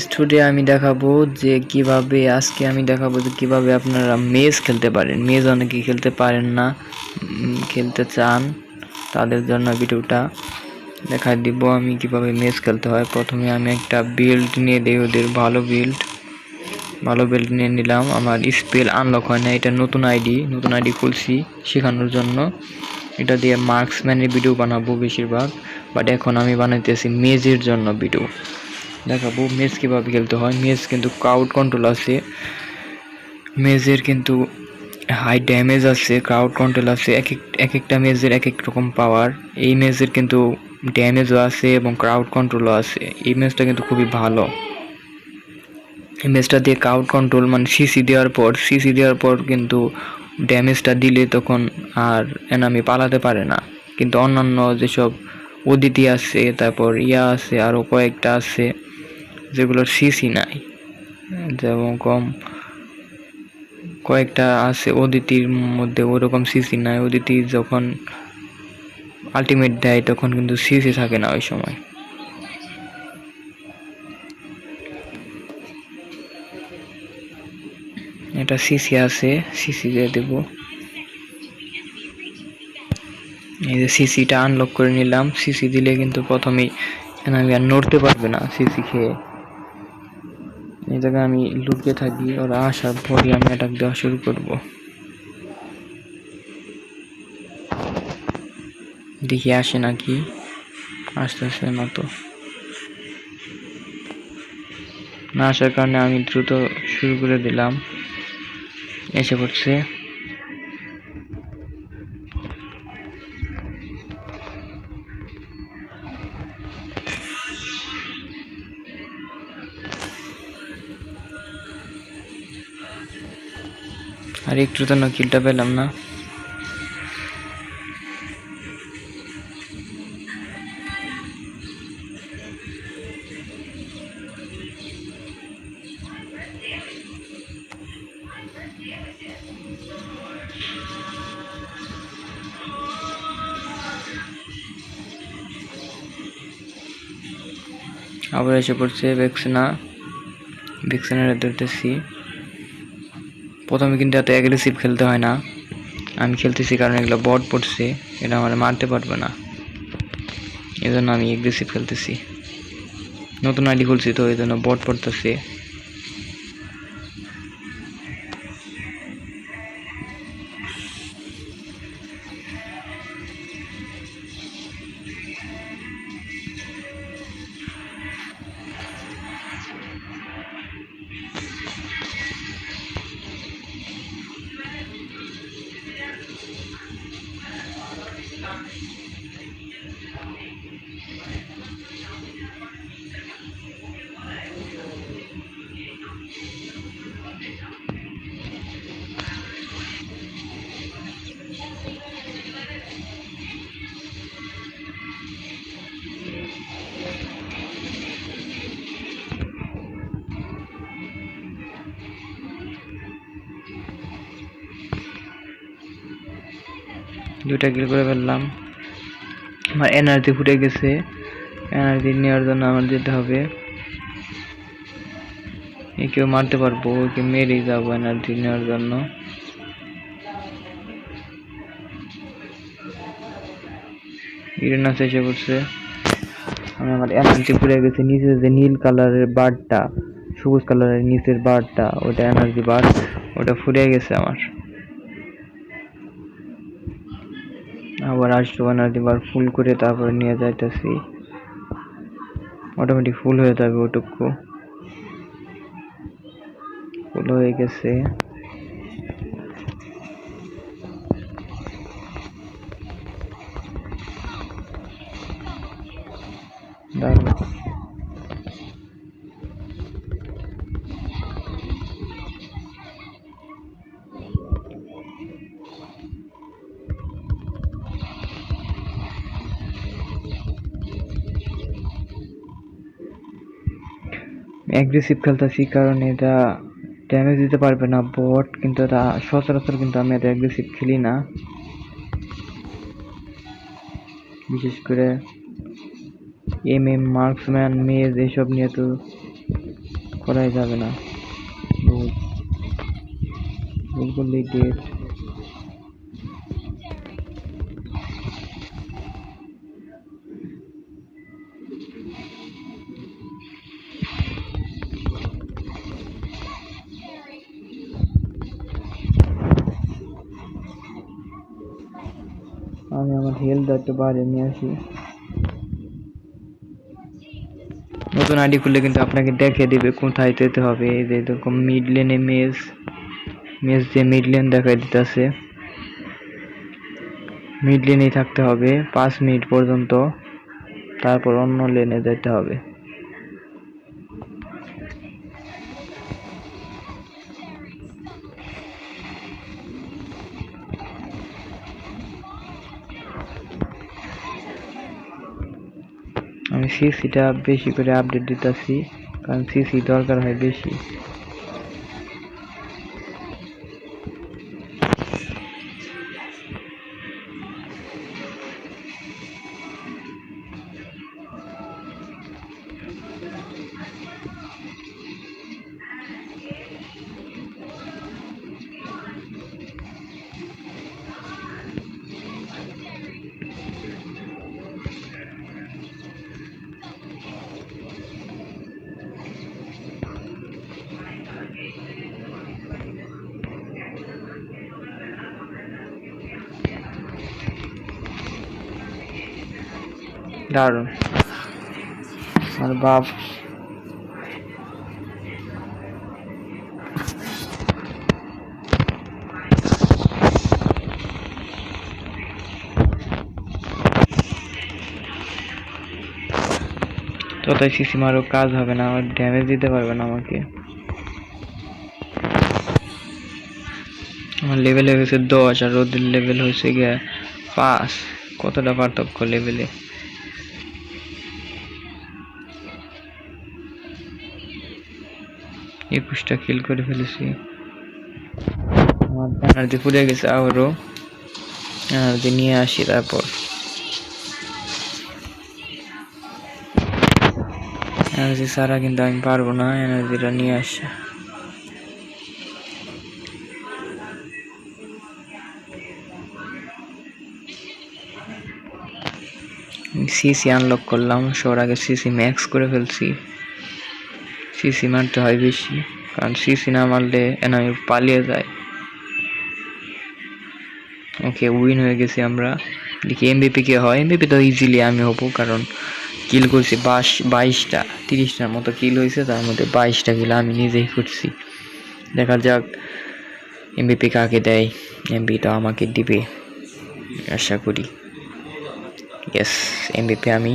Studio আমি দেখাবো যে আজকে আমি দেখাবো যে কিভাবে আপনারা মেজ খেলতে পারেন। মেজ অনেকেই খেলতে পারেন না, খেলতে চান, তাদের জন্য ভিডিওটা দেখা দিব আমি কিভাবে মেজ খেলতে হয়। প্রথমে আমি একটা বিল্ড নিয়ে দিই, ওদের ভালো বিল্ড নিয়ে নিলাম। আমার স্পেল আনলক হয় না, এটা নতুন আইডি খুলছি শেখানোর জন্য। এটা দিয়ে মার্কসম্যানের ভিডিও বানাবো বেশিরভাগ, বাট এখন আমি বানাইতেছি মেজের জন্য ভিডিও দেখাবো মেজ কীভাবে খেলতে হয়। মেজ কিন্তু ক্রাউড কন্ট্রোল আছে, মেজের কিন্তু হাই ড্যামেজ আছে, ক্রাউড কন্ট্রোল আছে, এক একটা মেজের এক এক রকম পাওয়ার। এই মেজের কিন্তু ড্যামেজও আছে এবং ক্রাউড কন্ট্রোলও আছে। এই মেজটা কিন্তু খুবই ভালো। এই মেজটা দিয়ে ক্রাউড কন্ট্রোল মানে সিসি দেওয়ার পর কিন্তু ড্যামেজটা দিলে তখন আর এনামি পালাতে পারে না। কিন্তু অন্যান্য যেসব অদিতি আছে, তারপর আছে, আরও কয়েকটা আছে যেগুলোর সিসি নাই, যেমন কয়েকটা আছে অদিতির মধ্যে ওরকম সিসি নাই। অদিতি যখন আলটিমেট দেয় তখন কিন্তু সিসি থাকে না ওই সময়। এটা সিসি আছে, সিসি দিয়ে দেব। এই যে সিসিটা আনলক করে নিলাম। সিসি দিলে কিন্তু প্রথমেই আমি আর নড়তে পারবে না সিসি খেয়ে। এই জায়গায় আমি লুকিয়ে থাকি, ওরা আসার পরই আমি অ্যাটাক দেওয়া শুরু করব। দেখি আসে নাকি, আসতেছে না তো। না আসার কারণে আমি দ্রুত শুরু করে দিলাম। এসে পড়ছে। আর একটু তো কিলটা পেলাম না। আবার এসে পড়ছে ভ্যাকসিনের ধরতেছি। প্রথমে কিন্তু এত অ্যাগ্রেসিভ খেলতে হয় না, আমি খেলতেছি কারণ এগুলো বট পড়ছে, এটা আমার মারতে পারবে না, এই জন্য আমি অ্যাগ্রেসিভ খেলতেছি। নতুন আইডি খুলছি তো এই জন্য বট পড়তেছে। দুইটা কিল করে ফেললাম। আমার এনার্জি ফুটে গেছে, এনার্জি নেওয়ার জন্য আমার যেতে হবে। একেও মারতে পারবো, ওকে মেরেই যাবো এনার্জি নেওয়ার জন্য। ইরেনাস এসে পড়ছে। আমি আমার এনার্জি ফুটে গেছে। নিচে যে নীল কালারের বারটা, সবুজ কালারের নিচের বারটা, ওটা এনার্জি বার, ওটা ফুটে গেছে আমার। আবার আসবো এনার্জি বার ফুল করে, তারপরে নিয়ে যাইতেছি। অটোমেটিক ফুল হয়ে যাবে, ওটুকু ফুল হয়ে গেছে। অ্যাগ্রেসিভ খেলতেছি কারণ এটা ড্যামেজ দিতে পারবে না বট, কিন্তু এটা সচরাচর কিন্তু আমি এত অ্যাগ্রেসিভ খেলি না। বিশেষ করে মার্কসম্যান, মেজ এইসব নিয়ে তো করাই যাবে না। ভুল ভুল করলেই ডেট। আমি আমার হেলথ একটু বাড়িয়ে নিয়ে আসি। নতুন আইডি খুললে কিন্তু আপনাকে দেখিয়ে দিবে কোথায় যেতে হবে। এই যে এরকম মিড লেনে মেজ দিয়ে মিড লেন দেখাই দিতেছে। মিড লেনেই থাকতে হবে 5 মিনিট পর্যন্ত, তারপর অন্য লেনে যেতে হবে। আমি সিসিটা বেশি করে আপডেট দিতেছি, কারণ সিসি দরকার হয় বেশি। দারুণ। আর বাপ ততই সিসি মারও কাজ হবে না, আমার ড্যামেজ দিতে পারবে না আমাকে। আমার লেভেল হয়ে গেছে 10 আর ওদের লেভেল হয়েছে গিয়ে 5। কতটা পার্থক্য লেভেলে। একুশটা কিল করে ফেলেছি। আমার এনার্জি ফুরিয়ে গেছে, আবারও এনার্জি নিয়ে আসি। তারপর এনার্জি ছাড়া কিন্তু আমি পারবো না, এনার্জিটা নিয়ে আসি। সিসি আনলক করলাম, সবার আগে সিসি ম্যাক্স করে ফেলছি। সিসি মারতে হয় বেশি, কারণ সিসি না মারলে এনামি পালিয়ে যায়। ওকে, উইন হয়ে গেছি আমরা। দেখি এমবিপি কে হয়। এমবিপি তো ইজিলি আমি হবো, কারণ কিল করছি 22টা, 30টার মতো কিল হয়েছে, তার মধ্যে 22টা কিল আমি নিজেই করছি। দেখা যাক এমবিপি কাকে দেয়। এমবিটা আমাকে দিবে আশা করি। ইয়েস, এমবিপি আমি।